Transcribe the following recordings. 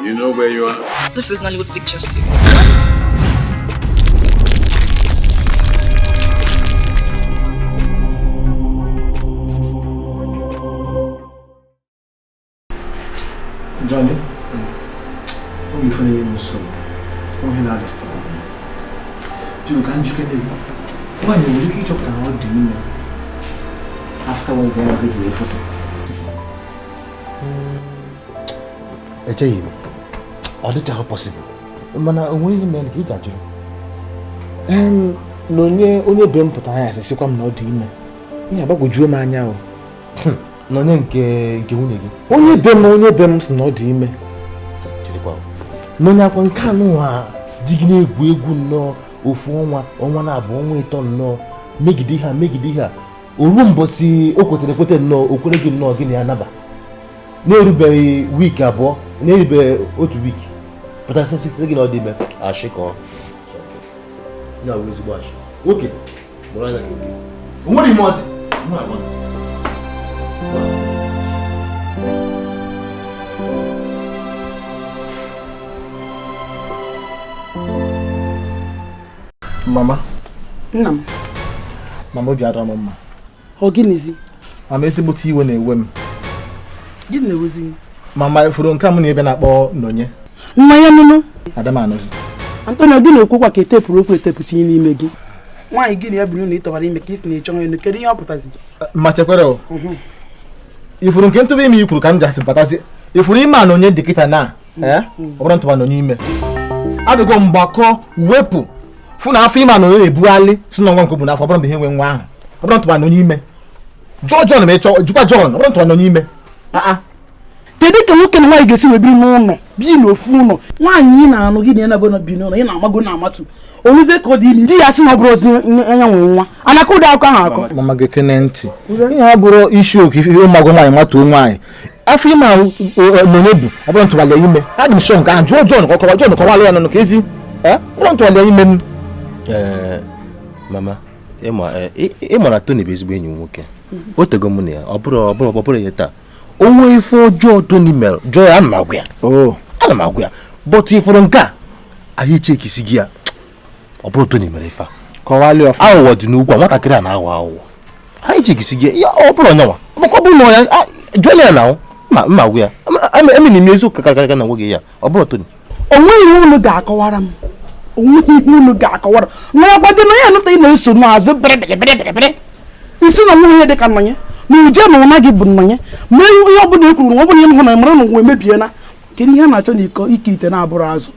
You know where you are? This is Nollywood Pictures TV. Johnny, when you find him so, when he not stop. You can't get it. When you look each other out the email after one day, I get away for some. I tell you, all the time possible. Mana only men get at you. No, only Ben put I as a come not email. Yeah, but would you man now? No, only Bem's not email. No, one can digging a wig no, or form one up one way ton no, make it here. Urumbosi okote no, okoregi no gini anaba. No be week abo, no be otu week. But I say taking all the me, I shake off. No, we wash. Okay. What do you want? Mama. Nam. Mama bi adọ mama. Oginizi. Mama esibuti iwe na ewe m. Gini na ewezi. Mama ifuru nka m na ebe na-akpọ Nonye. Mmanya nunu. Adamanụzi. Antonio gini okwukwa ka etepụrụ okwu etepụtinye n'ime gị. Nwaanyị gini ya bụrụ na ịtọbara ime ka isi na-echọ onye kedu ihe ọ pụtazi? Ma chekwere o. Ifuru nke ntụba ime ikwuru ka m gasị patazi. Ifuru ime a Nonye dịkịta na ọ bụrụ ntụba Nonye ime. Abịgo mgbakọ wepụ fụ na afọ ime a Nonye na-ebughalị si n'ọnwa nke bụ n'afọ ọ bụrụ mgbe ihe nwe nwa ahụ. Ọ bụrụ ntụba Nonye ime. John na-echọ jukwa John ọ bụrụ ntụba Nonye ime. Kedu ka nwoke na nwaanyị ga-esi webiri n'ụlọ bi n'ofu ụlọ nwaanyị ị na-anụ gị na na bi n'ụlọ ị na-amago na amatu oruzie ka ọ dị ime di ya sị na ọ bụrụ ozi anya nwe nwa anaka ụdị akọ ahụ akọ mama gị kene ntị ihe ọ bụrụ isi oke ụmụagụ nwaanyị matuo nwaanyị afọ ime Nonye bụ ọ bụrụ ntụbala ime adị m sọ nke ahụ jụọ John kọwala ya nọ ka ezi bụrụ ntụbala ime m Mama, ịma na Tony bụ ezigbo enyi nwoke. O tego m na ya, ọ bụrụ ya taa. Onwe ife ọjọọ Tony mere, jọọ ya ana m agwa ya. But ifuru nke a, anyị chekisi gị ya. Ọ bụrụ Tony mere ife a. Kọwalị ọfụ. Aghụghọ dị n'ugwu, nwatakịrị a na-aghọ aghụghọ. Anyị chekisi gị ya, ọ bụrụ onyenwa. Maka ọ bụrụ na ya, jọọ ya na mma agwa ya. Emi na eziokwu kakaka na nwoge ya, ọ bụrụ Tony. Onweghị unu ga-akọwara m. Na agwade na ya anụta ị na-eso n'azụ bere isi na nwunye dị ka Nonye na uje na ụna gị bụ Nonye ma ihe ọ bụla ekwuru ọ bụla ihe hụ na mara na nwe mebiena kedu ihe na-achọ na ike ite na-abụrụ azụ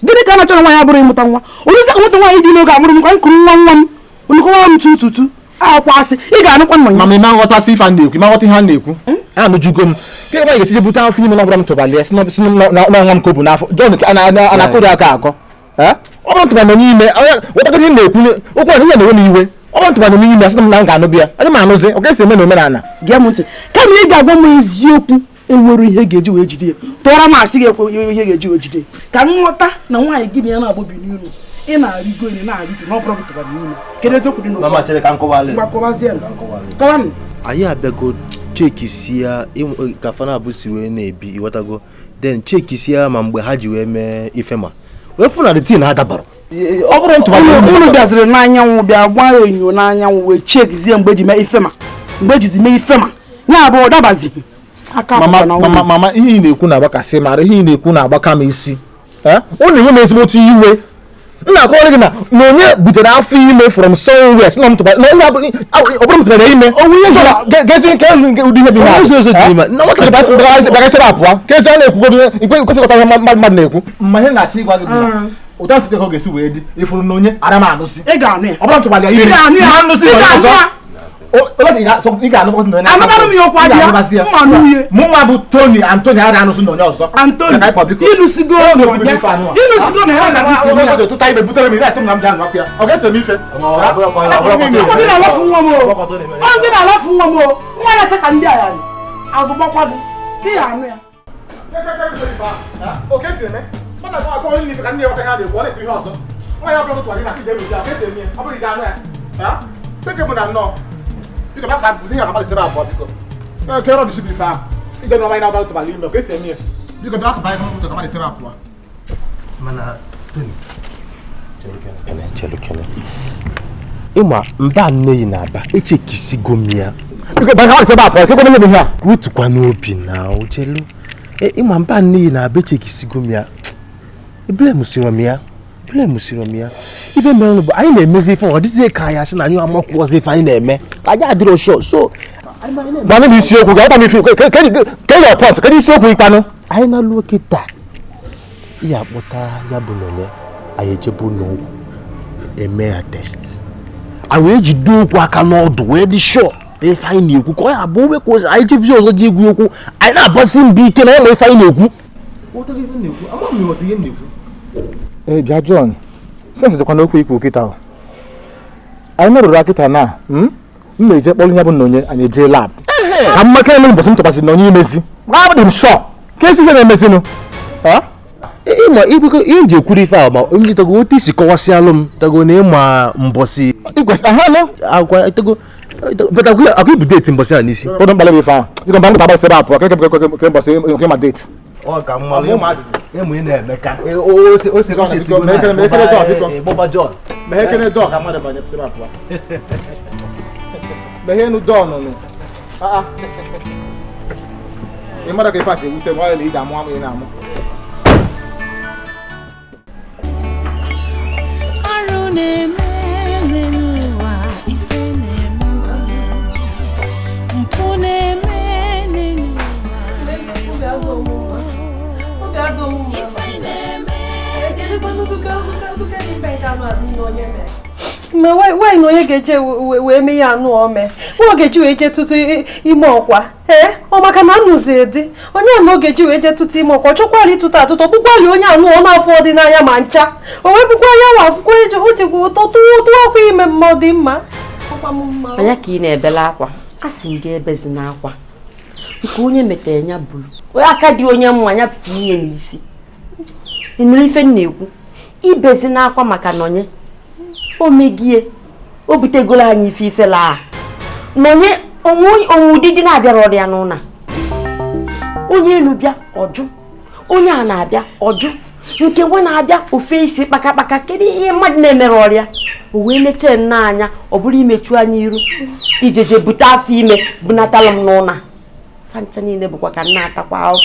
gịnị ka na-achọ na nwaanyị abụrụ ịmụta nwa onye ka nweta nwaanyị dị n'oge amụrụ nkwa nkuru nwa m onukọwa m tututu akwa asị ị ga-anụkwa Nonye mama ịma nghọtasị ife a na-ekwu ịma nghọta ihe a na-ekwu anụjugo m kemgbe anyị ga-esi bute afọ ime na ọbụla m tụbali ya si n'ọnwa m ka o bụ n'afọ John anakụrụ aka akọ ọ bụrụ ntụba Nonye ime wetagodị m na-ekwu okwu ọdị ya na-ewe m iwe ọ bụrụ ntụba Nonye ime asị m na m ga-anụ bịa adị m anụzi ọ ga-esi eme na omenala gee m ntị kama ị ga-agwa m eziokwu ewere ihe ga-eji wee jide ya tụọrọ m asị ga-ekwe ihe ga-eji wee jide ka m nghọta na nwaanyị gị na ya na-agbọbi n'ụlọ ị na-arịgo enyi na-arịgo na ọ bụrụ ntụba n'ime kedu eziokwu dị n'ụlọ Mama chere ka m kọwalị. Kọwanụ Anyị abịago chekisi ya ka fana abụ si wee na-ebi ịghọtago then chekisi ya ma mgbe ha ji wee mee ife ma wee fụ na the tin ha dabara. ọ bụrụ ntụba unu bịaziri n'anyanwụ bịa gwa enyo n'anyanwụ wee chekizie mgbe eji mee ifema mgbe ejizi mee ifema ya bụ dabazi aka mama ihe ị na-ekwu na-agbakasị mara ihe ị na-ekwu na-agbaka m isi ọ na-enye m ezigbo otu iwe nna akọwara gị na Nonye butere afọ ime from somewhere si na ọ bụrụ ntụbara ime gezi nke ụdị ihe bịagasịrị apụa ka ezi a na-ekwugodo ikwesịkọta ihe mmadụ na-ekwu ma ihe na-achị ịgwa gị bụ ụta nsị ka ọ ga-esi wee dị ifuru Nonye ara m anụsị ị ga-anụ ya ọ bụrụ ntụbara ime anụsị ị ga-anụkwasị Nonye mụ nwa bụ Tony Antony ara anụsị Nonye ọzọ ịlụsigo na ya na tụta ibe butere m ire m na m ji anụ akụ ya ọ ga-ese m ife ndị na-alafu nwa m nwa na-acha ka ndị agha azụgbakwa gị ị ga-anụ ya mana kwa akọ ni ka nne wata ha de kwa le tu hoso nwa ya block to ali na si de lu ja ke se mi aburi ga no ya take mu na no biko ba ka bu ni ga ma le se ba bo biko ke ro di si bi fa ide no ma ina ba to ba li me ke se mi Biko bịa akụba ego ụtọ kama na-esebe apụwa. Mana Chelukene. Ịma mba nne yi na-aba echekisigo m ya. Biko bịa kama na-esebe apụwa, kekwe n'ebe ihe a. Kutukwa n'obi na Chelu. Ịma mba nne yi na-aba echekisigo m ya. Ibile musiro m ya. Ife mere bụ anyị na-emezi ife ọ dịzie ka ya sị na anyị amakwu ọzọ ife anyị na-eme. Anyị adịrọ sure. So Mana na isiokwu ga-ata m ife ke your point, kedu isiokwu ikpanụ? anyị na-alụ kịta ihe akpọta ya bụ n'onye anyị ejebu n'ọgwụ eme ya test anyị wee jide okwu aka n'ọdụ wee dị sure ife anyị na-ekwu ka ọ ya bụ ka ozi anyị jebizi ọzọ ji egwu okwu anyị na-agbasi mbọ ike na ịma ife anyị na-ekwu. Bịa John, sense dịkwa n'okwu ikwu kịta ahụ. Anyị merụrụ akịta na m na-eje kpọrọ ya bụ na onye anyị eje lab ka mmaka eme mbọsị m tụkwasịrị na onye imezi dị m sure ka esi ihe na-emezinụ ịma ibiko ihe nji ekwuru ife ahụ ma onye tego otu isi kọwasịalụ m tego na ịma mbọsị agwa tego akwa ibu deeti mbọsị a n'isi ụdụ mkpalị bụ ife ahụ dịka mba nkịta agbasị ebe apụ ke mbọsị nke ma deeti ịmụ ị na-eme ka mehekene dọọ ka mmadụ banye ebe apụ mehenu dọọ nụnụ ị mara ka ife a si ewute nwaanyị na iji amụ amụ ị na-amụ ma why na onye ga-eje wee mee ya anụ ome nwa ogeji wee je tụtụ ime ọkwa ọ maka na anụzi edi onye anụ ogeji wee je tụtụ ime ọkwa chọkwara ịtụtụ atụtụ bụkwali onye anụ ọ na-afụ ọdịnanya ma ncha o wee bụkwa ya nwa akwụkwọ eji o jikwa ụtọ tụọ ọkwa ime mma ọ dị mma anya ka ị na-ebela akwa a sị m ga-ebezi n'akwa nke onye metere ya bụrụ onye aka dị onye mmanya pụrụ ihe n'isi ịnụrụ ife m na-ekwu ibezi n'akwa maka na onye o megie o butegolo anyị ife laa nọnye onwe ụdịdị na-abịara ọrịa n'ụna onye elu bịa ọjụ onye a na-abịa ọjụ nke nwe na-abịa ofe isi kpakakpaka kedu ihe mmadụ na-emere ọrịa o wee neche nna anya ọ bụrụ imechu anya iru ijeje bute afọ ime bunatala m n'ụna fancha niile bụkwa ka nna atakwa afọ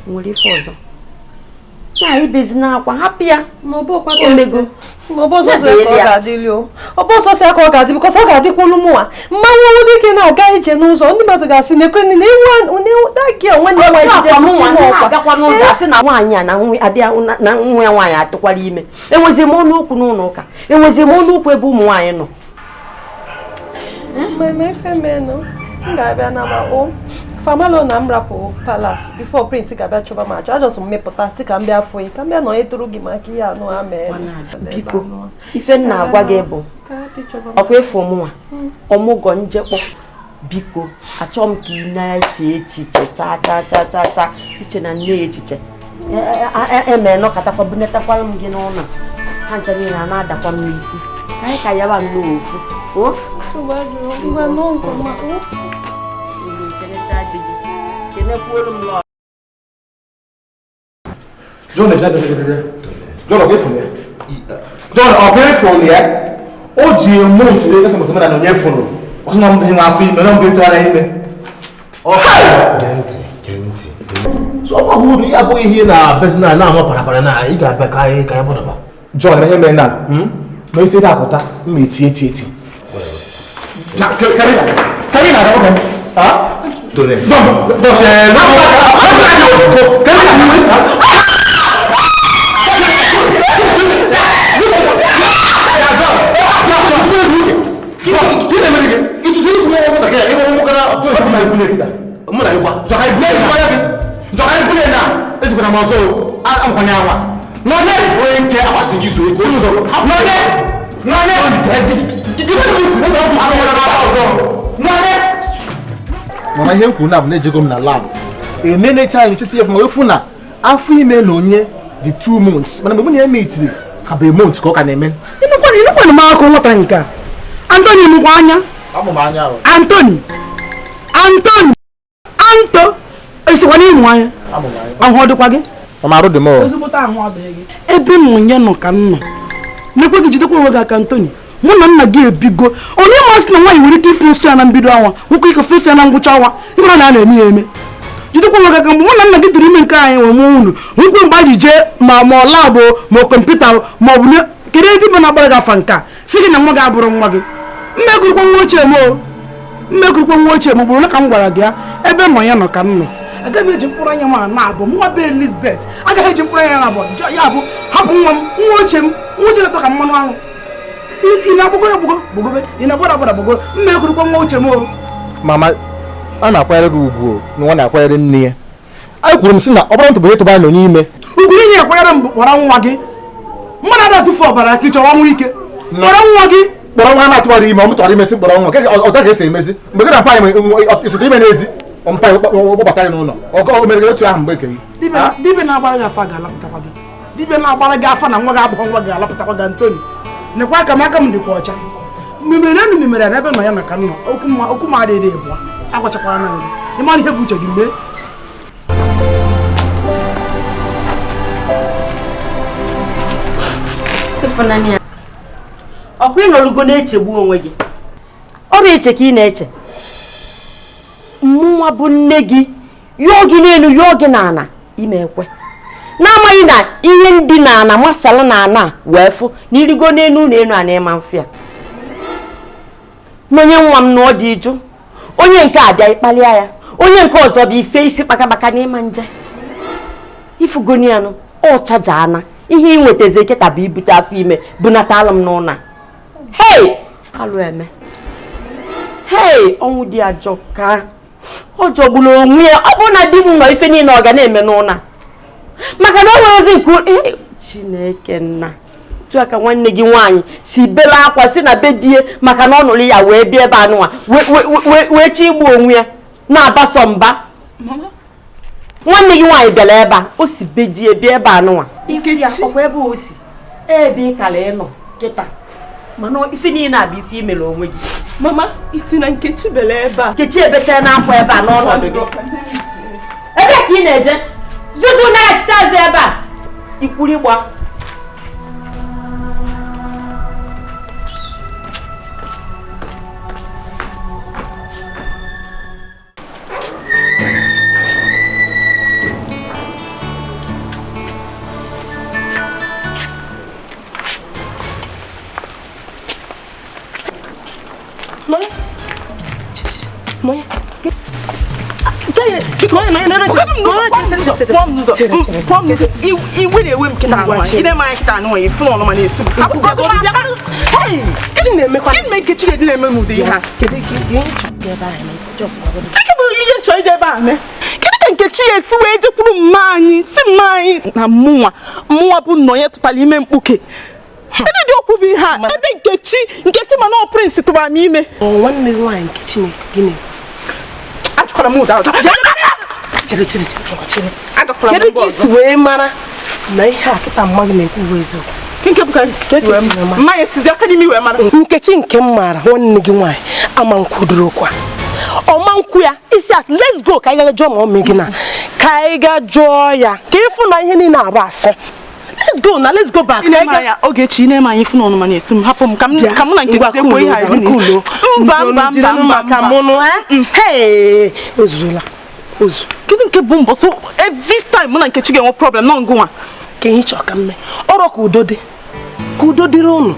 nwere ife ọzọ na ibezi n'akwa hapụ ya ma ọbọsọsọ ka ọ ga-adị bikọs ọ ga-adịkwulu mụnwa mmanwụ ọrụ dịke na-aga ije n'ụzọ ndị mmadụ ga-asị na ekwenị na daki nwanne nwaanyị asị na nwaanyị a na nwa ya nwaanyị atụkwara ime enwezi m ọnụ okwu n'ụlọ ụka enwezi m ọnụ okwu ebe ụmụ nwaanyị nọ m ga-abịa na famalo na m rapụ palace before prince ga-abịa chọba m achọ ajọsọ mmepụta si ka m bịa fụ ka m bịa nọ eturu gị maka ihe anụ ha mee biko ife m na-agwa gị bụ ọkwa efu ọmụnwa ọmụgọ njekpọ biko achọ m ka ị na-eche echiche cha iche na nne echiche eme nọkọtakwa bunetakwara m gị n'ụlọ ha ncha niile a na-adakwa m n'isi ka anyị ka ya ba nnọọ ofu John o ji emu ntụrụ ego mbọsị mmadụ na onye fụrụ ọsọ na mbụ afọ ime na mbụ ịtụgharị ime gee ntị so ọ bụ uru ya abụghị ihe na-abezi na-ama parapara na ị ga-abịa ka anyị bụrụba John ihe mere na ma isi ebe apụta mma eti karị na ada oge mana ihe m kwuru na bụ na-ejego m na lab enenecha anyị chesi efu ma efu na afọ ime na onye dị 2 months mana mgbe m na-eme itiri ka bụ month ka ọ ka na-eme ịnụkwana m akụ nwata nke a Anthony mụkwa anya Anthony Anto esikwana ịmụ anya ahụ ọ dịkwa gị Amarụ dị m. ezigbote ahụ adịghị gị ebe mụnye nọ ka m nọ nekwe gị jidekwa onwe gị aka Ntoni mụ na nna gị ebigo onye masị na nwaanyị nwere ike ife osi ya na mbido ọnwa nwoke ike fe osi ya na ngwụcha ọnwa ịmara na a na-eme ya eme jidekwa onwe gị aka mgbe mụ na nna gị tụrụ ime nke anyị nwe mụ unu nkwe mgbe anyị jee ma ọla bụ ma kọmputa ma ọ bụ kedu ebe bụ na-agbara gị afa nke a si gị na nwa gị abụrụ nwa gị mmekụrụkwa nwa ochie m bụrụ na ka m gwara gị ya ebe nọ ya nọ ka m nọ agaghị eji mkpụrụ anya ma na-abụ nwa be Elizabeth agaghị eji mkpụrụ anya na-abụ ya bụ hapụ nwa ochie na-atọ ka mmanụ aṅụ ị na-agbagoro gbogobe ị na-agbara agbara gbogo mmekụrụkwa nwa ochie m o Mama, a na-akwanyere gị ugwu na nwa na-akwanyere nne ya. Anyị kwuru m sị na ọ bụrụ ntụbụ ịtụba nọ n'ime. ugwu inye akwanyere m kpọrọ nwa gị mmadụ ada atụfu ọbara ka ị chọrọ nwa ike kpọrọ nwa gị Kpọrọ nwa na-atụbara ime ọ mụtara imesi kpọrọ nwa ọ gaghị esi emezi mgbe gị na mpa anyị ịtụtụ ime n'ezi mpa ụgbọbata anyị n'ụlọ o mere gị otu ahụ mgbe ekeghị dibịa na-agbara gị afa ga-alapụtakwa gị dibịa na-agbara gị afa na nwa gị abụghị nwa ga-alapụtakwa gị Ntoni nekwa aka m dịkwa ọcha memere ebe nọ ya na ka nọ okwu m adịghị ebụa agwachakwara na gị ịmara ihe bụ uche gị mgbe ọkwa ị nọrụgo na-echegbu onwe gị ọrụ eche ka ị na-eche mmụnwa bụ nne gị yọọ gị n'elu yọọ gị n'ala ime ekwe na-amaghị na ihe ndị na-ana masala na ana wee fụ na irigo n'elu na elu a na-ịma mfịa n'onye nwa m na ọ dị jụ onye nke abịa ịkpalịa ya onye nke ọzọ bụ ife isi kpakabaka n'ịma nje ifugonianụ ọ chaja ana ihe ị nwetazi eketa bụ ibute afọ ime bunatala m n'ụlọ hei alụ eme hei ọnwụ dị ajọ ka ọ jọgburu onwe ya ọ bụ na di m nọ ife niile ọ ga na-eme n'ụlọ maka na o nwere ozi nke Chineke nna tu aka nwanne gị nwaanyị si bele akwa si na be die maka na ọ nụrụ ya wee bịa ebe anụnwa wee chi igbu onwe ya na-abaso mba nwanne gị nwaanyị bịara ebe a o si be die bịa ebe anụnwa ife ya ọkwa ebe o si ebe ị kara ịnọ kịta mana ife niile abụ ife imere onwe gị Mama, isi na Nkechi bịara ebe a. Nkechi ebecha na-akwa ebe a n'ọnọdụ gị ebe ka ị na-eje zuzu na-achịta azụ ebe a ikwuri gba Nkechi esi wee jekwuru mma anyị si mma anyị na mmụnwa bụ nnọọ ya tụtara ime mkpuke ebe dị okwu bụ ihe a ebe Nkechi mana ọ prince tụbara m ime nwanne gị nwaanyị Nkechi gịnị achọkwara m ụda chere kedu ka isi wee mara na ihe a kịta mma gị na-ekwu eziokwu mmanya esizi aka n'imi wee mara Nkechi nke m maara nwanne gị nwaanyị ama nkwudoro okwu ọma nkwu ya isi asị let's go ka anyị ga jụọ ma ọ mee gị na ka anyị ga jụọ ya ka ịfụ na ihe niile abụ asị let's go back Ogechi ị na-eme anyị fụ n'ọnụ ma na-esi m hapụ m ka mụ na Nkechi ekwo ihe anyị mba ka mụnụ ozurula ozu kedu nke bụ mbọsọ every time mụ na Nkechi ga-enwe problem nọ ngụnwa ka ihe chọọ ka mme ọrụ ka udo dịrị ụnụ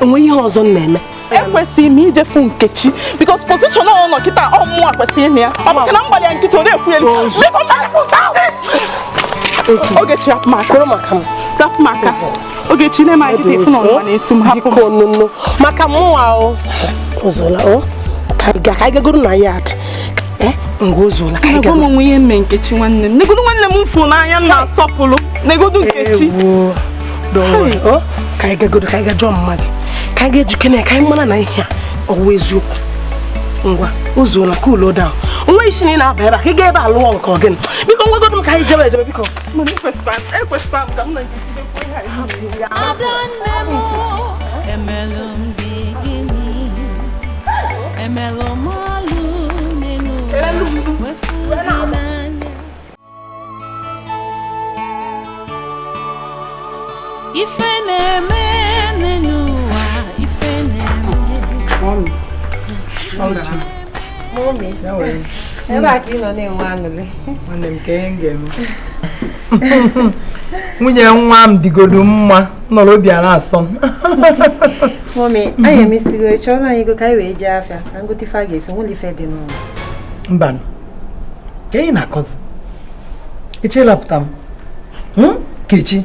enwe ihe ọzọ m na-eme ekwesịghị m ijefu Nkechi because position ọ nọ kịta ọmụnwa kwesịrị ịnụ ya ọ bụ na mgbali ya nkịta ọ na-ekwu elu Ogechi rapụ maka Ogechi na-eme anyị kịta efu n'ọnụ ma na-esu m hapụ m maka mmụnwa ozola ka anyị gagoro na yard ngwa ozola ka anyị gagoro onwe ihe mme Nkechi nwanne m negodu nwanne m mfu n'anya m na-asọpụrụ negodu Nkechi ka anyị gagoro ka anyị ga jụọ mma gị ka anyị ga-ejikene ka anyị mara na ihe a ọwụ eziokwu ngwa ozola ka ulo down onwe isi na ị na-aba ebe a ka ị ga ebe a lụọ nke ọgịnị biko nwegodu m ka anyị jebe biko ekwesịkwa m ka m na Nkechi dekwa ihe anyị Mommy. Ebe a ka ị nọ na-enwe aṅụrị. Nwanne m ka ihe ga-eme. Nwunye nwa m digodu mma nọrọ obi a na-asọ m. Mommy, anyị emesigo chọọ na anyị ego ka anyị wee jee afịa ka ngote ife a ga-esi nwụlọ ife dị n'ụlọ. Mba, ka ị na-akọzi? Echelapụta m. Kechi.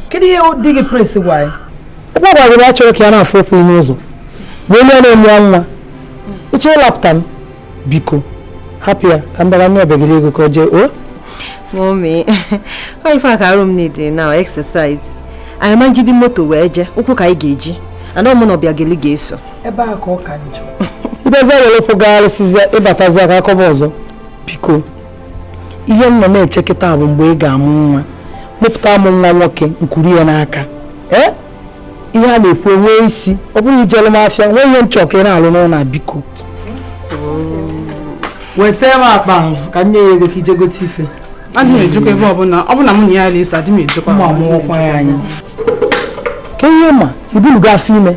Kedu ihe dị gị presi gwa anyị? Ebe ọ gwara ya chọrọ ka ya na-afụ okwu n'ụzọ. Wee mee na-emụọ nwa. Echelapụta m. Biko, hapụ ya ka m bara n'obegiri ego ka o jee o? Mommy, ọ ife a ka arụ m need now exercise. Anyị ma njide moto wee jee, ụkwụ ka anyị ga-eji. Ana ọmụ na ọbịa geli ga-eso. Ebe a ka ọ ka njọ. Ibezi were ụkwụ gagharịsịzi ịbatazi aka akọba ọzọ. Biko, ihe m nọ na-eche kịta bụ mgbe ị ga-amụ nwa. Mụpụta amụ nwa nwoke nkuru ya n'aka. Ihe a na-ekwu enwe isi, ọ bụrụ ijelu m afịa, nwee ihe nchọ ka ị na-alụ n'ụlọ na biko. Weta m akpa ka nye ya ego ka ije gote ife. Adị m ejikwa ebe ọbụla m nye ya lesa, adị m ejikwa Ma mụọkwa ya anya. Ka ihe ma ibulugo afọ ime.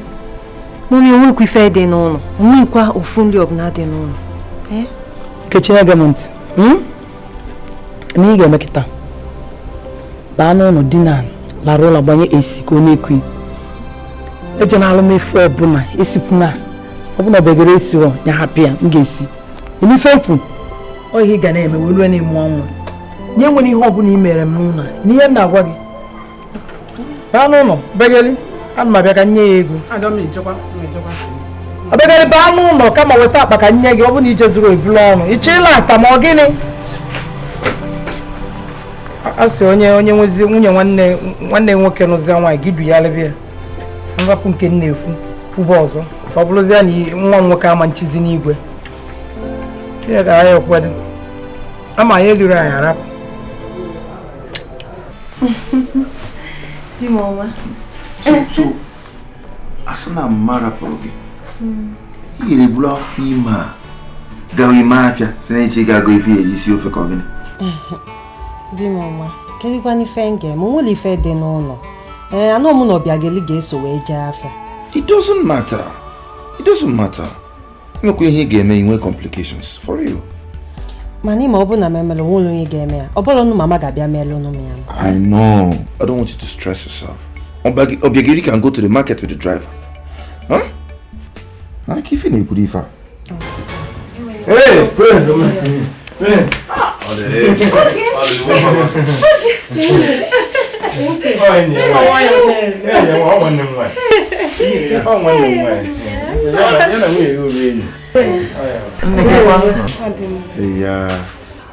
Mommy, onwekwa ife dị n'ụlọ. Onwekwa ofu ndị ọbụla dị n'ụlọ. Kechi ege m ntị. Na ị ga-eme kịta. Baa n'ụlọ dina lara ụlọ gbanye esi ka ọ na-ekwu. Eje na alụ m efu ọbụla esikwu na ọbụla begere esiro ya hapụ ya m ga-esi. N'ife ekwu Ọ ihe ị ga na-eme welu na-emu ọnwa. Nye nwere ihe ọbụla i mere m n'ụlọ. N'ihe m na-agwa gị. Baa n'ụlọ, begeli, ana m abịa ka nye ya ego. Obegeli baa n'ụlọ kama weta akpa ka nye gị, ọ bụ na ije zuru ebulu ọnụ. Ịchọ ịla ata ma ọ gịnị? Asị onye nwezi nwunye nwanne nwoke n'ụzọ nwaanyị gị du ya lebe ya. Mwapụ nke m na-ekwu ụbọ ọzọ. Ọ bụrụzi ya na nwa m nwoke ama nchizi n'igwe. Ya ga ya kwado. Ama ya liri anyị arapụ. Di mama. So, asana mara porogi. Ile bula fima. Gawi mafia, sene gago ifi ejisi ofe ka ogene. Di mama, kedu kwa ni fenge? Mo nwere ife dị n'ụlọ. Anọ mụ na ọbịa geli ga-eso wee jee afịa. It doesn't matter. It doesn't matter. You know ihe ga-eme inwe complications for real. Mani ma ọ bụ na memelo nwere onye ga-eme ya. Ọ bụrụ na mama ga-abịa melu no me ya. I know. I don't want you to stress yourself. Obiageri can go to the market with the driver. Huh? I keep in a ifa. Hey, praise the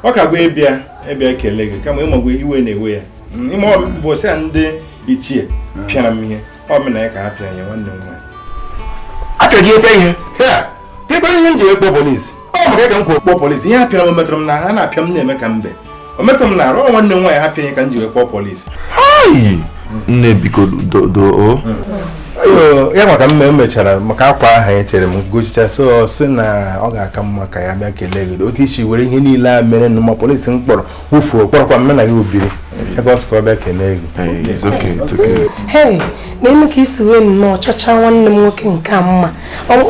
ọ ka gwa ebia kele gị kama ịmagwa iwe na-ewe ya ime ọbụbọsị ndị ichie pịara m ihe ọ mena ya ka ha pịa ya nwanne m nwaanyị Apịa gị ebe ihe? ebe ihe nji ekpọ polisi ọ maka ka m kwụ kpọọ polisi ihe ha pịara m metụrụ m na ha na-apịa m na-eme ka mbe o metụrụ m na arụ nwanne m nwaanyị ha pịa ka m ji wee kpọọ polisi Nne biko do so ya maka m mechara maka akwa aha ya chere m gochicha so si na ọ ga-aka mma ka ya bịa kelee gị otu isi were ihe niile a mere na ma polisi m kpọrọ wufuo kpọrọkwa m na gị obiri ebe ọ sịkwa bịa kelee gị. It's okay. Hey, na-eme ka isi wee nnọọ chọcha nwanne m nwoke nke a mma.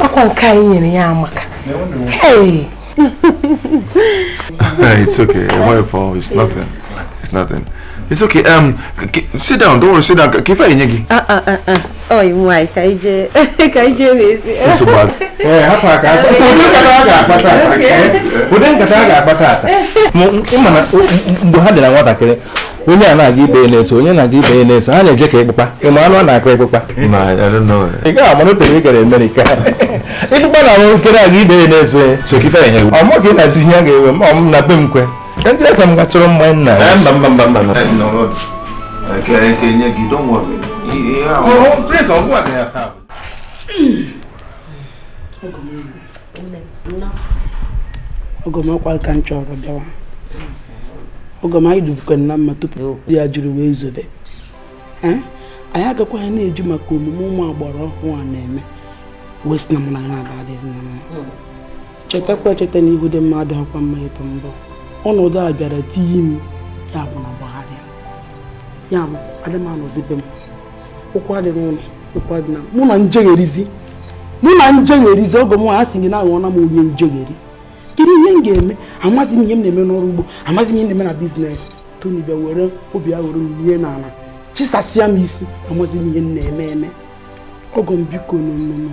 Akwa nke anyị nyere ya amaka. Hey. It's okay. It's nothing. It's nothing. It's okay. Sit down. Don't worry. Sit down. Kifa inyegi. Oh, why? Kaije wezi. So bad. Hapa ka. Uden ka ga akpata. Ịma na mgbe ha dị na nwatakịrị onye a na-aga ibe na-eso onye na-aga ibe na-eso ha na-eje ka ịkpụkpa ịma anụ a na-akọ ịkpụkpa. I don't know. Ị gaghị ama n'otere ị gara Amerịka ịkpụkpa na nwoke aga ibe na-eso ya. So kifa inyegi. Ọmụ ka ị na-esi ihe a ga-ewe ma ọ m na be m kwe ka ndị aka m gachọrọ mgbe nna ya. No. Okay, inyegi. Don't worry. Please, I'll go and ask her. Ogomakwa ka m chọrọ bịawa. Ogoma anyị dubukwa na mma tupu ya jiri wee zobe. Anyị agakwaghị na-eji maka omume ụmụ agbara ọhụụ a na-eme wee sị na mụ na ya na-aba adịghịzi na mma. Chetakwa echeta na ihu dị mmadụ ọkwa mma ịtọ mbọ. Ọnọdụ a bịara tinye m ya bụ na gbagharịa. ya bụ adịmanọzi be m ụkwụ adị n'ụlọ ụkwụ adị na mụ na njegherizi oge m nwa asị gị na aghọọna m onye njegheri kedu ihe m ga-eme amaghị m ihe m na-eme n'ọrụ ugbo amaghị m ihe na-eme na biznes Tony bịa were obi ya were m ihe n'ala chisasịa m isi amaghị m ihe m na-eme ọgọ m biko n'ọnụnụ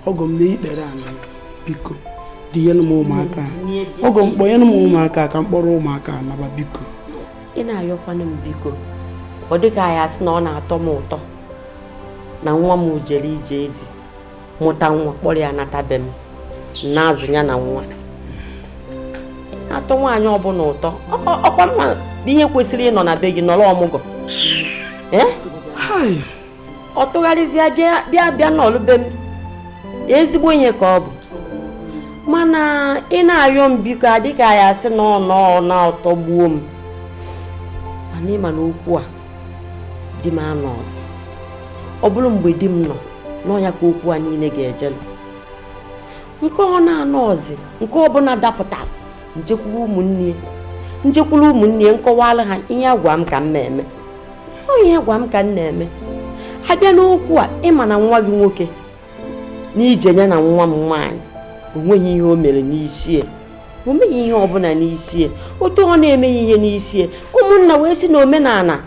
ọgọ m na-ikpere ala biko dịnyere m ụmụaka ọgọ m kpọnyere m ụmụaka ka m kpọrọ ụmụaka anaba biko ị na-ayọkwana m biko ọ dịka ya sị na ọ na-atọ m ụtọ na nwa m jere ije dị mụta nwa kpọrọ ya natabe m na-azụ ya na nwa na-atọ nwaanyị ọbụla ụtọ ọkwa mma ihe kwesịrị ịnọ na be gị nọrọ ọmụgwọ ọ tụgharịzịa bịa n'ọlụ be m ezigbo ihe ka ọ bụ mana ị na-ayọ m biko adịka ya sị na ọ na-atọgbuo m mana ịma na okwu a di m anọzi ọ bụrụ mgbe di m nọ n'ọnya ka okwu a niile ga-ejelu nke ọ na-anọzi nke ọbụla dapụtara njekwuru ụmụnne nkọwara ha ihe agwa m ka m na-eme ihe agwa m ka m na-eme ha bịa n'okwu a ịma na nwa gị nwoke n'ije ya na nwa m nwaanyị o nweghị ihe o mere n'isi o meghị ihe ọbụla n'isi otu ọ na-emeghị ihe n'isi ụmụnna wee si na omenala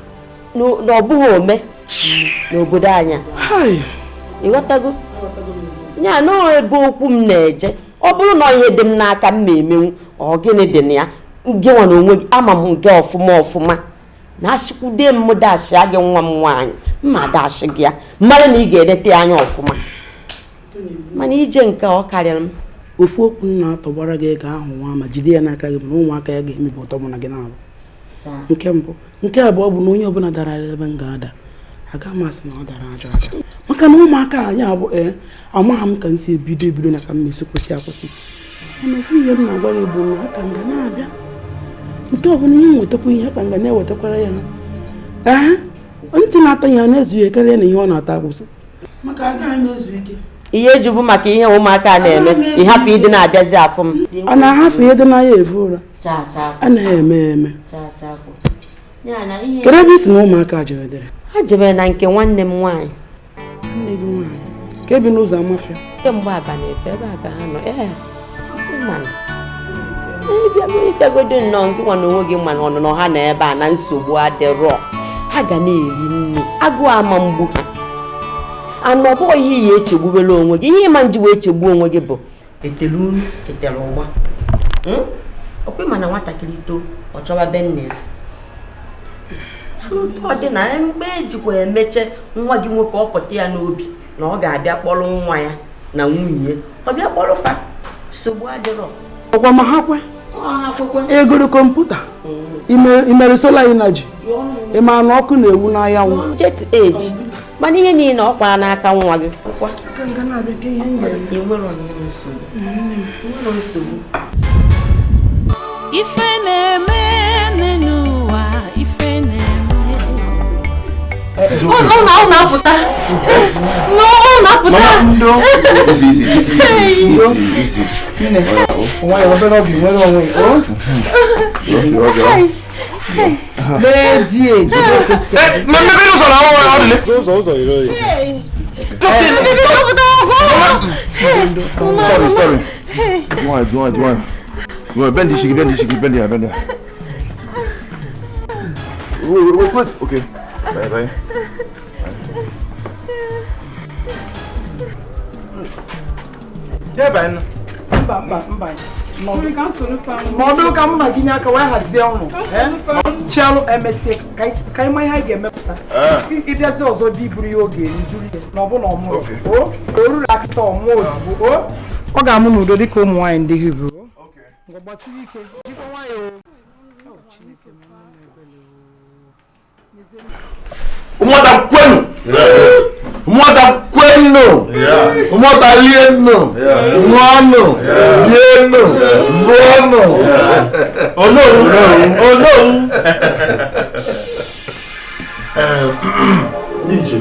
na ọ bụghị ome n'obodo anya ịghọtago ya na ebe okwu m na-eje ọ bụrụ na ihe dị m n'aka m na-emenwu ọ gịnị dị na ya gị nwa na onwe gị ama m nke ọfụma na asịkwude m dashịa gị nwa m nwaanyị mma dashị gị ya mmadụ na ị ga-edete anya ọfụma mana ije nke ọ karịrị m ofu okwu m na-atọgbara gị ga ahụ nwa ma jide ya n'aka gị bụ na ụmụaka ya ga-emebi ụtọ mụ na gị na-abụ nke mbụ nke abụọ bụ na onye ọbụla dara ebe m ga-ada aga m asị na ọ dara ajọ aja maka na ụmụaka anyị abụ amaghị m ka m si ebido na ka m esi kwụsị mana ofu ihe m na-agwa gị bụ na aka nga na-abịa nke ọbụla ihe nwetakwa ihe aka nga na-ewetakwara ya ntị na-ata ihe na-ezu ya karịa na ihe ọ na-ata akwụsị maka agaghị m ezu ike ihe eji bụ maka ihe ụmụaka na-eme ịhafụ ịdị na-abịazi afọ m a na-ahafụ ihe dị n'anya efu ụra anaghị eme kedu ebe isi na ụmụaka jeredere ha jebere na nke nwanne m nwaanyị nne gị nwaanyị ka ebi n'ụzọ amafịa kemgbe abalị eto ebe a ka ha nọ ịbịagodo nnọọ nke nwa na onwe gị mana ọnụnọ ha nọ ebe a na nsogbu adịrọ ha ga na-eri nri agụụ ama mgbu ha anụ ọ bụghị ihe iyi echegbubere onwe gị ihe ịma nji wee chegbuo onwe gị bụ etele unu etere ụgba ọkwa ịma na nwatakịrị too ọ chọba be nne ya ọ dị na mgbe ejikwa emeche nwa gị nwoke ọ pụta ya n'obi na ọ ga-abịa kpọrọ nwa ya na nwunye ọ bịa kpọrọ fa nsogbu adịrọ ọkwa ma ha kwe egoro kọmputa imere sola energy ịma na ọkụ na-ewu n'anyanwụ jet age mana ihe niile ọkwa n'aka nwa gị ife na-eme n'ụwa ife na-eme ọ na-apụta Bend the shiki, bend it. Wait. Okay. Bye. Ben. Mba. N'ọdụ ka m na-etinye aka wee hazie ọnụ chelụ emesịa ka ịma ihe a ga-emepụta ịbịazi ọzọ dị iburu ya oge ejuru ya na ọ bụ na ọmụrụ o ruru akịta ọmụọ ozugbo ọ ga-amụ n'udo dịka ụmụ nwaanyị ndị Hibru gbasiri ike jikwa nwayọọ Umota kwenu, umota lienu, mwanu, lienu, zono. Oh no. Nije,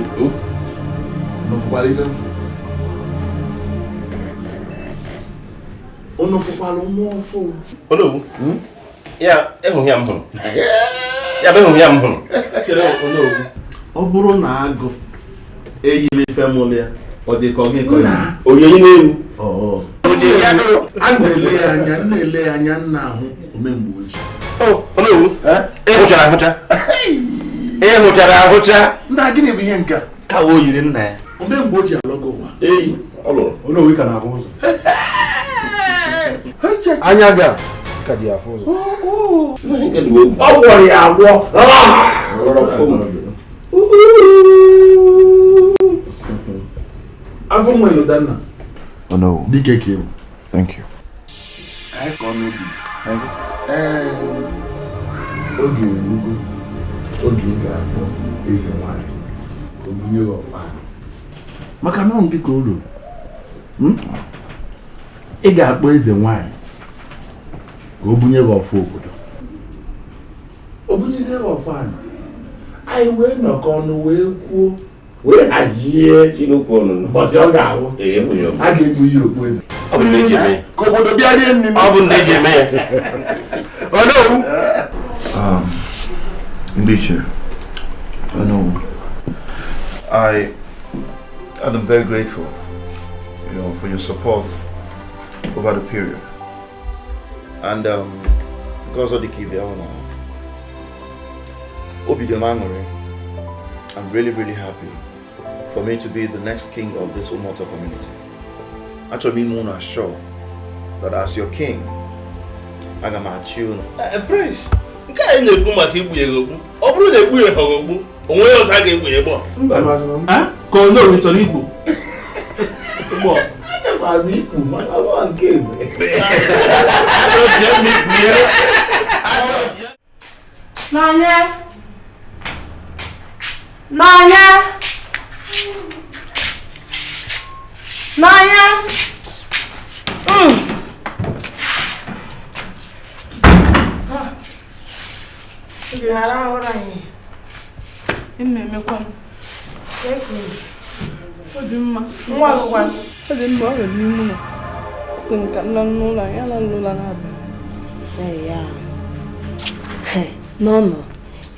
no fubalita. Ono fubalo mofo. Hello. Ya, ehun ya mbun. Ya be hun ya mbun. ọ bụrụ na agụ eyiri family ya ọ dị ka ọ gị ya onye na-ewu a na-ele ya anya nna ahụ omemgbe ojii ịhụchara ahụcha nna gịnị bụ ihe nke ka o yiri nna ya omemgbe o ji alọgo ụwa onowe ka na-ahụ ụzọ anya ga ka ji afụ ụzọ ọ gwọrọ ya agwọ afọ nwere danna Dikeh ka ewu. Thank you. Oge erugo oge ị ga-akpọ eze nwanyị obunye ọfa maka na ọ ka o ruru ị ga-akpọ eze nwanyị ka o bunye gị ọfa obodo o bunyezie gị ọfa anyị wee nọkọ ọnụ wee kwuo wee hajie Chineke ọnụ mbọsị ọ ga-ahụ a ga-ekpu ihe okpu eze ka obodo bịa rie nri ọ bụ ndị ga-eme ya Ndiche, I know. I am very grateful, for your support over the period. And because of the Obodo, I'm really, really happy for me to be the next king of this Umota community. Actually, I'm sure that as your king, I am at you. Praise. Nke anyị na-ekwu maka igbu ya ogbu ọ bụrụ na egbu ya ogbu onwe ya ọzọ a ga-egbu ya egbu ka onye oru chọrọ igbu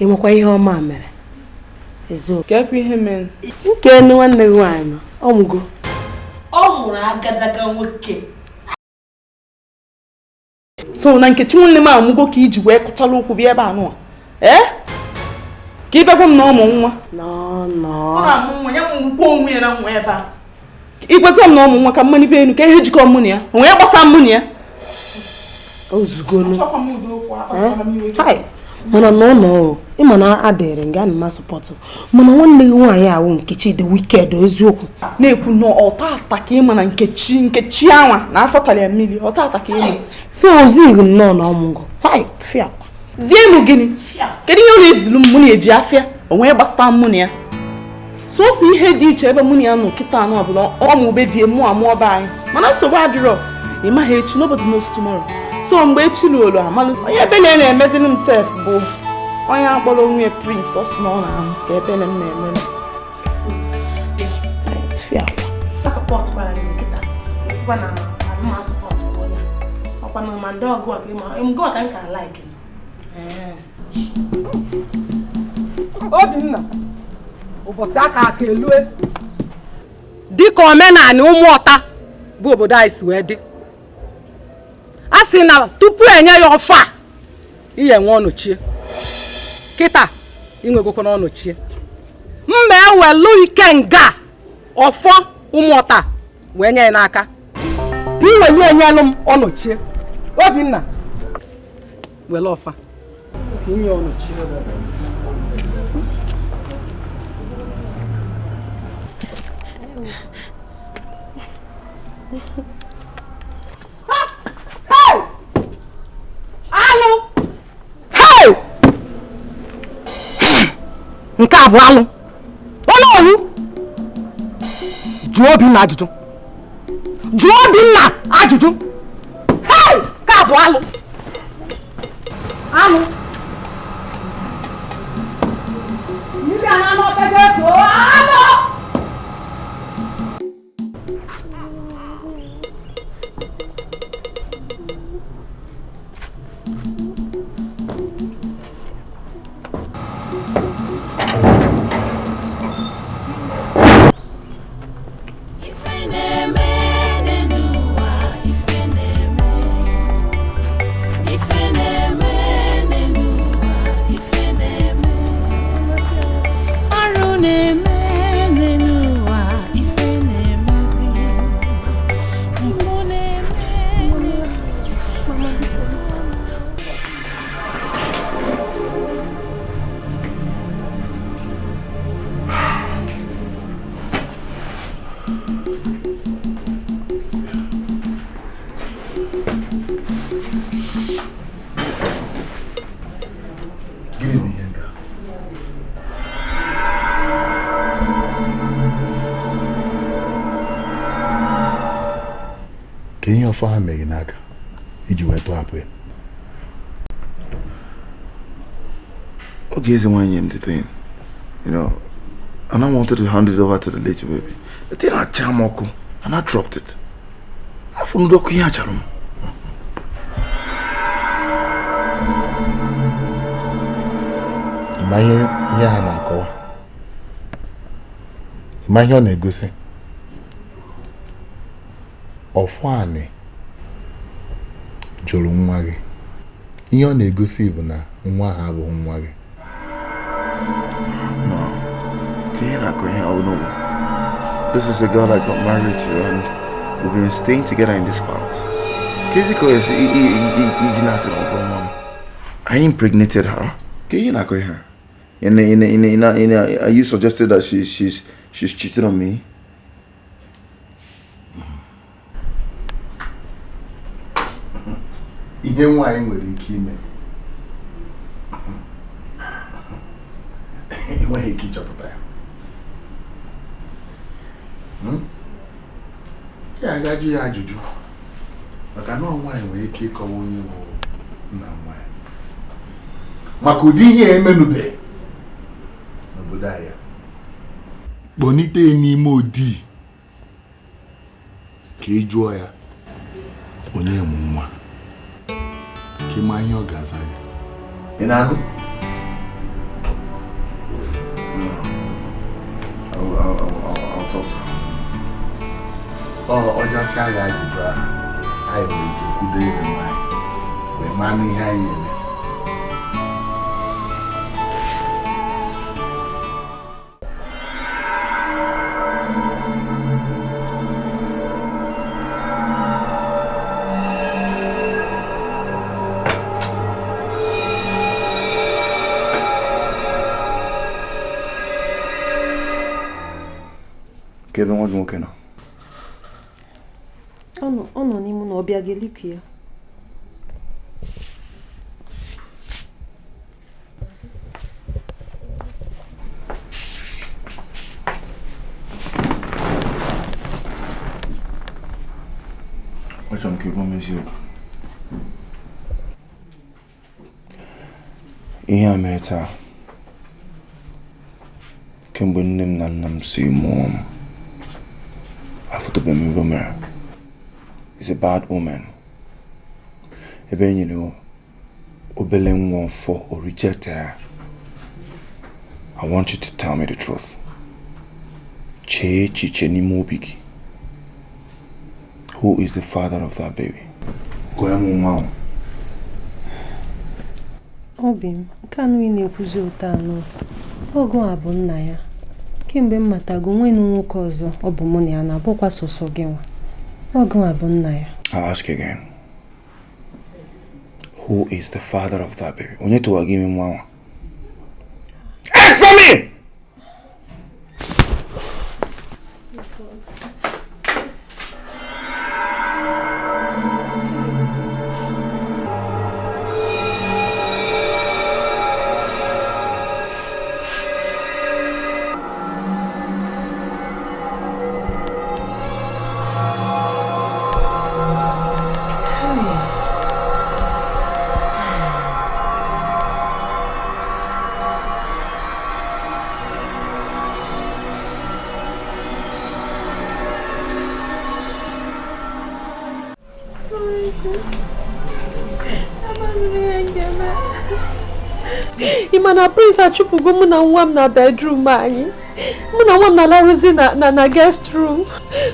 enwekwa ihe ọma mere ezo kekwa ihe mere nke nne nwanne gị nwanyị ọmụgo ọ mụrụ agadaga nwoke so na Nkechi nwanne m amụgo ka iji wee kụchala ụkwụ bịa ebe anụ ka ịbịagwa m na ọmụ nwa onwe ya na nwa ebe a ikwesị m na ọmụ nwa ka mmanụ be enu ka ihe jikọ mụ na ya onwe ya gbasa mụ na ya ozugolo mana n'ụlọ ịma na adịrị nga ana m asọpọtụ mana nwanne gị nwaanyị ahụ Nkechi dị wicked eziokwu na-ekwu na ọtata ka ịma na Nkechi anwa na afọ tara ya mmiri ọtata ka ịma so ozighi nnọọ na ọmụgwọ fịa zienu gịnị kedu ihe ọ na-ezilu mụ na-eji afịa onwe gbasata mụ na ya sosi ihe dị iche ebe mụ na ya nọ kịta anụ ọbụla ọmụ ube dị mụ amụọ be anyị mana nsogbu adịrọ ịmaghị echi nobody knows tomorrow so mgbe echi lụrụ amalụ onye ebe na-eme dị m sef bụ onye akpọrọ onwe prince ọ sị na ọ na-ahụ ka ebe na-eme Obinna ụbọchị aka elue dịka omenala ụmụọta bụ obodo anyị si wee dị a sị na tupu enye ya ọfa ihe nwe ọnọchie kịta inwegokwa n'ọnọchie mma ewelu ike nga ọfọ ụmụọta wee nye ya n'aka iwelu enyelu m ọnọchie Obinna wele ọfa ka inye ọnọchie alụ nke a bụ alụ onye owu jụọ Obinna ajụjụ nke a bụ alụ mmiri a na-anọ ọkada eto alụ Ka ihe ọfọ ha meghị n'aka iji wee tọhapụ ya. Okay, is the thing, you know, and I wanted to hand it over to the lady baby. The thing I chamoko, and I dropped it. I found the key charum. Imagine here na ko. Imagine na-egosi. Ọfụanị jụrụ nwa gị. Ihe ọ na-egosi bụ na nwa ha bụ nwa gị. This is a girl I got married to, and we've been staying together in this palace. I impregnated her. Are you suggested that she's cheating on me? Ihe nwaanyị nwere ike ime. Enweghị ike ịchọpụta ya. Ya agajụ ya ajụjụ maka na nwaanyị nwere ike ịkọwa onye bụ nna nwaanyị maka ụdị ihe emenụbeghị n'obodo anyị. Kpọnite n'ime odi ka ị jụọ ya onye mụ nwa ka ịma ihe ọ ga-aza gị. Ị na-anụ? I'll talk to her. Ọ just agha ajụjụ ahụ anyị nwere ike kwudo eze nwanyị wee maa ihe anyị eme. Kevin, what's okay now? Ọ nọ n'ime na ọbịa ga-eliku ya. Achọrọ m ka ị gwa m eziokwu. Ihe a mere taa kemgbe nne m na nna m si mụọ m. Afụtụbeghị m mere. Is a bad omen. Ebe you know, obele nwa for or reject her. I want you to tell me the truth. Who is the father of that baby? Obim, kanu ị na-ekwuzi ụtọ anọ. Ogo a bụ nna ya. Kemgbe m matago nwenu nwoke ọzọ ọ bụ mụ na ya na-abụkwa sọsọ gị nwa. Ogo a bụ nna ya. I'll ask you again. Who is the father of that baby? Onye to give me mama. Answer me! Imana prince achupugo mụ na nwa m na bedroom anyị. Mụ na nwa m na-alaruzi na guest room.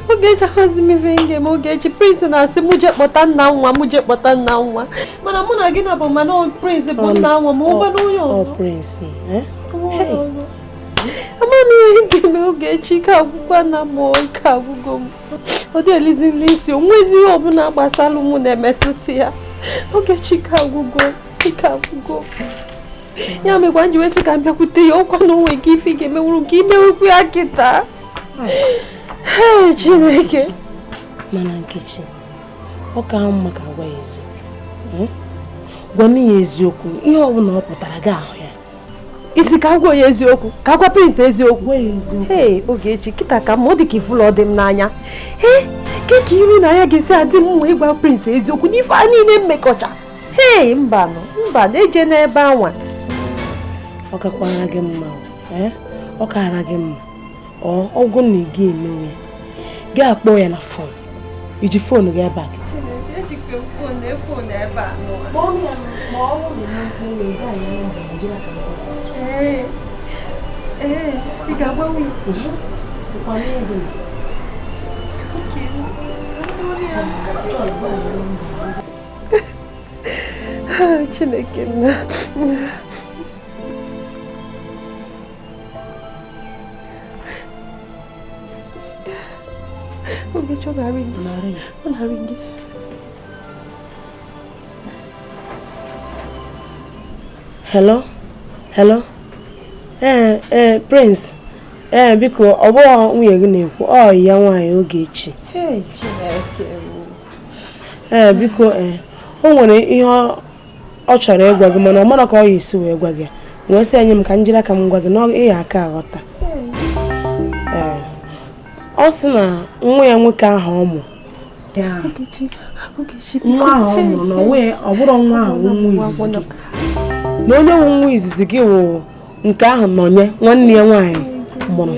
Ogechi ahazi m ife nge m Ogechi prince na-asị mụ je kpọta nna nwa mụ je kpọta nna nwa. Mana mụ na gị na bụ mana prince bụ nna nwa ma ụgba n'onye ọzọ. Prince, Amani ihe ga-eme Ogechi ka agwụkwa na mmụọ ike agwụgo m. Ọ dị elizi nlisi onwezi ihe ọbụla gbasalụ mụ na-emetụta ya. Ogechi ka agwụgo ike agwụgo. Ya mekwa nji wesi ka mbịakwute ya ọkwa na onwe gị ife ga-emenwuru gị imewekwu ya kịta. Chineke. Mana Nkechi, ọ ka mma ka gwa ya eziokwu. Gwa ya eziokwu, ihe ọbụla ọ pụtara gị ahụ ya. Isi ka gwa ya eziokwu, ka gwa prince eziokwu. Gwa ya eziokwu. Ogechi, kịta ka m ọ dị ka ifụlọ dị m n'anya. Keki iru na ya ga-esi adị m nwa ịgwa Prince eziokwu n'ife a niile mmekọcha. Hei, mba eje n'ebe anwa. Ọ kakwara gị mma, ọ kara gị mma. Ọgwụ na ị ga-emewe. Gị akpọ ya na fon. Iji fon gị ebe a. Ejikwe fon ebe a. Ị ga-agbanwe ikwu. Chineke nna. Oge chọ na-arị gị. Hello. Prince. Biko ọ bụghị nwunye gị na-ekwu, ọ ya nwaanyị Ogechi. Biko o nwere ihe ọ chọrọ ịgwa gị mana ọ mara ka ọ ya esi wee gwa gị. Wee sị anyị m ka njiri aka m gwa gị na ị ya aka aghọta. Ọ sị na nwa ya nwoke ahụ ọ mụ. Nwa ahụ ọ mụrụ na ọ bụrụ nwa ahụ nwa izizi gị. Na onye nwe nwa izizi gị wụ nke ahụ nọnye nwanne ya nwaanyị mụrụ.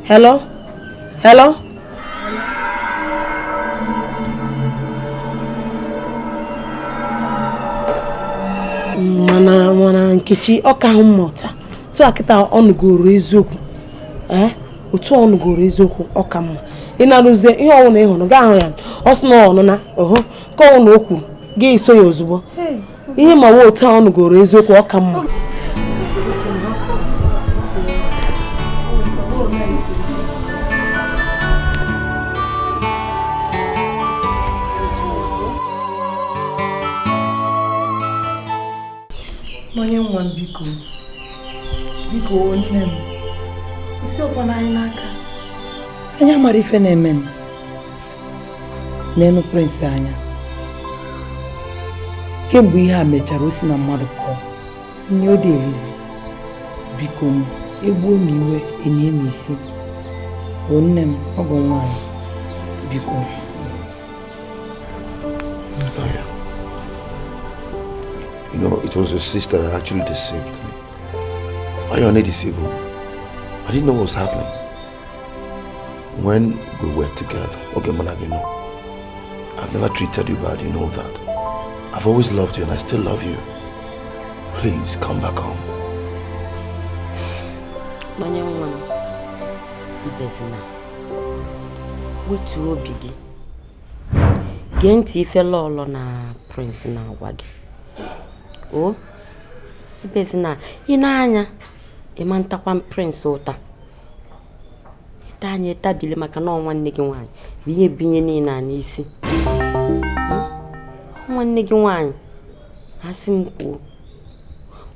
Hello. Mana Nkechi ọ ka ahụ mmụta. So akịta ọnụgoro eziokwu. Otu ọnụgoro eziokwu ọ ka mma. Ị na-arụzie ihe ọwụna ị hụrụ gaa ahụ ya. Ọ sị na ọnụna ka ọwụna o kwuru gị iso ya ozugbo. Ihe ma wo otu ọnụgoro eziokwu ọ ka mma. Onye nwa m biko nne m isi ọkwa n'anyị n'aka anya mara ife na-eme m n'elu Prince anya kemgbe ihe a mechara o si na mmadụ pụọ nne o dị elizi biko m egbuo m iwe enye m isi o nne m ọgọ nwaanyị biko. You know, it was your sister that actually deceived me. Why you only deceived me? I didn't know what was happening. When we were together, okay, Managino, I've never treated you bad, you know that. I've always loved you and I still love you. Please, come back home. Manyanwan, Ibezina, wetu obigi. Genti ifelo olo na Prince na wagi. Oh, Ibezina, inanya, imantakwa Prince ota. Itanye tabile maka na nwanne gị nwaanyị biye binye niile n'isi. Nwanne gị nwaanyị asị m kwuo.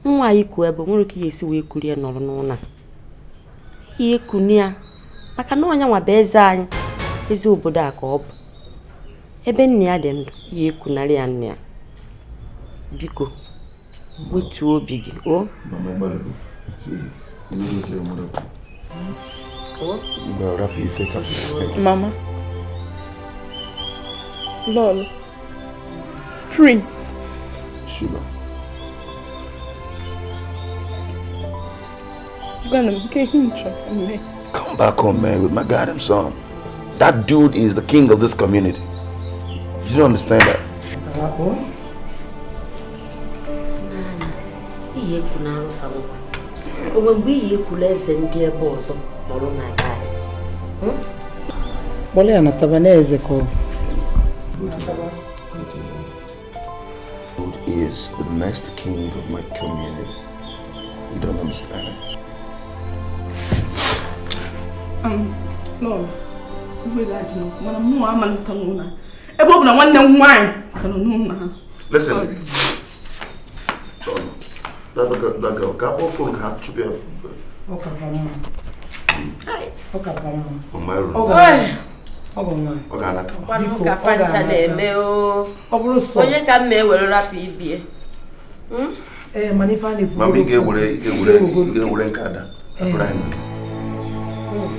Nwa iku ebe nwere ka esi wee kurie nọrọ n'ụna. Ihe kunia maka na onye nwa bụ eze anyị, eze obodo a ka ọ bụ. Ebe nne ya dị ndụ, ihe kunarị ya nne ya. Biko, wetu obi gị, o? Mama. Lol. Prince. Sugar. Come back home, man, with my goddamn son. That dude is the king of this community. You don't understand that. Dude is the next king of my community. You don't understand it. No. Listen. That girl, couple phone have to be up. Okay, On my room.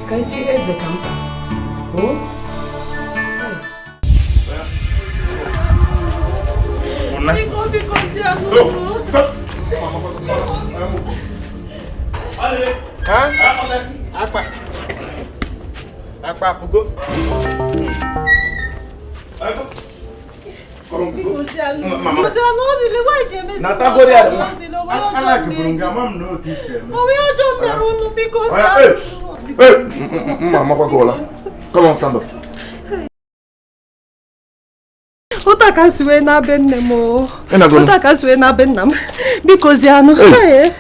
Kaichi eze kampa. Oh. Come on, stand up. Utaka siwe na benne mo. Utaka siwe na bennam. Because yano. Hey.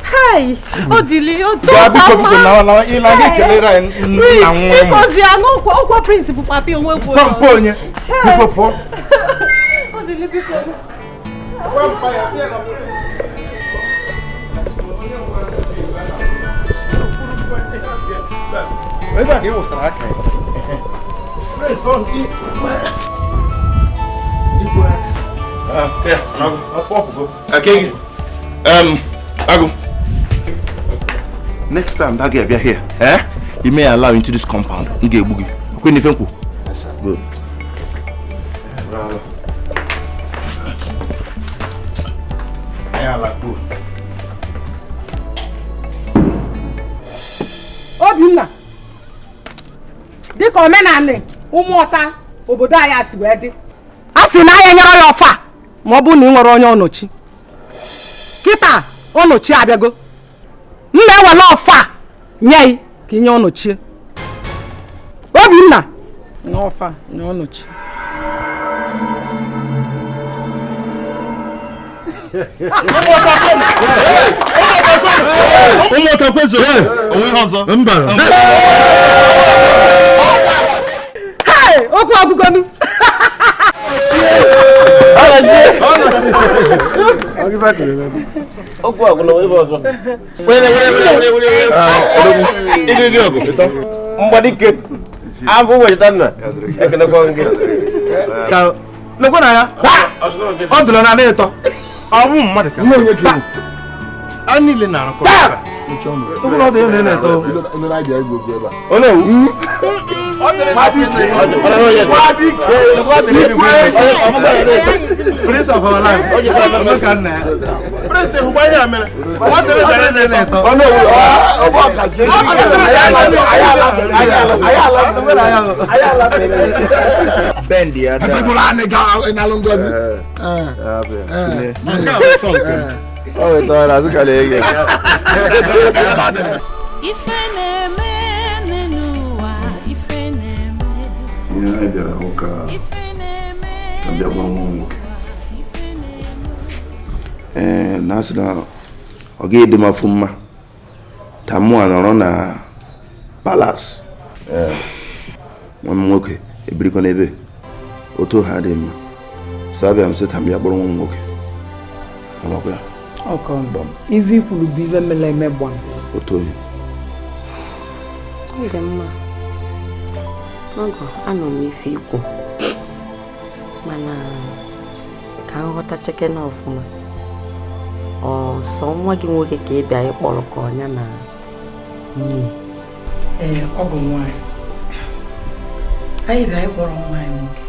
Hey, Odili, because you are no principal papi on web. Next time that girl be here, you may allow into this compound. You get boogie. Okay, ni fenku. Good. Obinna. Dịka omenala ụmụọta obodo anyị asị wee dị. A sị na ya nyere ya ọfa ma ọ bụ na ị nwere onye ọnọchi. Kịta ọnọchi abịago. M na-ewele ọfa nye ka inye ọnọchie. Obinna nye ọfa nye ọnọchi. Ụmụọta kwezo onwe ọzọ. Mba. Hey, okwu abụgonu. Okwu agwụla onwe ọzọ. Mgbadike afọ weta nna ekelekwa gị. Lekwa na ya. Ọ dụrụ na na-eto. Ọ bụ mmadụ ka. Onye gị. A niile na-arụkọ. Okwu ọ dị ele na-eto. Onye Prince of our life. Prince who buy him. What the Bend the other. Oh, that's a colleague. I bịara hụ ka bịa gwa nwa nwoke na-asị na ọ ga-ede m afọ mma ta mụ a nọrọ na palas nwa m nwoke ebirikwa n'ebe otu ha dị mma so abịa m sị ta m bịa kpọrọ nwa m nwoke amakwa ya ive ikwuru bụ ive mele eme gbam otu oyi Ogo, anọ m isi ikwu mana ka nghọta cheke na ọfụma ọsọ nwa gị nwoke ka ị bịa ịkpọrọ ka ọnya na nne ọ bụ nwaanyị anyị bịa ịkpọrọ nwaanyị nwoke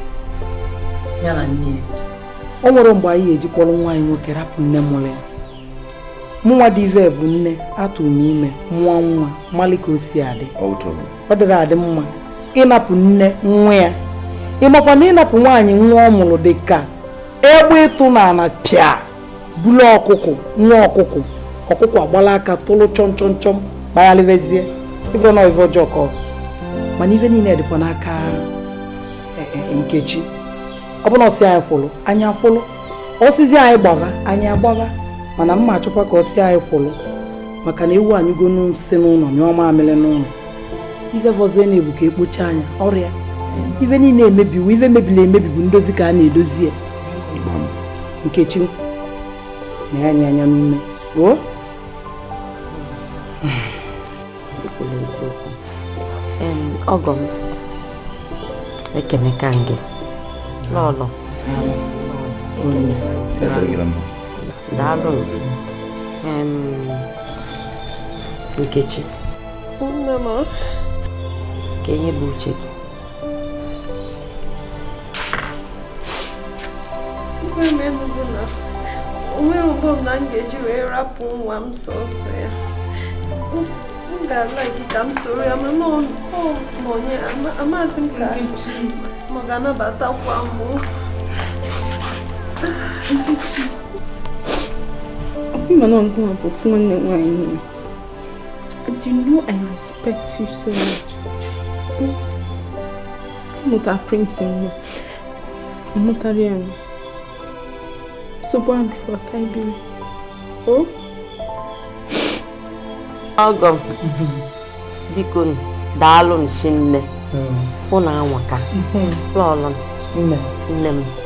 ya na nne o nwere mgbe anyị eji kpọrọ nwaanyị nwoke rapụ nne mụrụ ya mụnwa dị ive bụ nne atụrụ m ime mụọ nwa mmalị ka o si adị ọ dịrị adị mma ịnapụ nne nwa ya ịmakwa na ịnapụ nwaanyị nwa ọ mụrụ dị ka egbe ịtụ n'ala pịa bulu ọkụkụ nwa ọkụkụ agbala aka tụlụ chọm gbaghalịvezie ịbụrụ na ive ọjọọ ka mana ive niile dịkwa n'aka Nkechi ọ bụ na ọsị anyị kwụrụ anyị akwụrụ ọsịzi anyị gbava anyị agbava mana mma achọkwa ka ọsị anyị kwụrụ maka na ewu anyị gonu nsị n'ụlọ nyụọ mamịrị n'ụlọ ive vozie na-ebu ka ekpocha anya ọrịa ive niile emebiwo ive mebili emebi bụ ndozi ka a na-edozi ya Nkechi na ya anya n'ume Ọgọ m ekene ka gị lọlọ daalụ Nkechi ka enye bụ uche gị onwere mgbe m na m ga-eji wee rapụ nwa m sọsọ ya m ga-alaiki ka m soro ya mana onye amaghịzi m ka ma ga-anabatakwa mụ mana ọgụ a bụ nwanne nwaanyị nne and you know I respect you so much. Mụta prince nwa mụtara ya so bad for Kaibiri. Oh? Ọgọ biko daalụ nne hụ na anwaka lọlọ nne m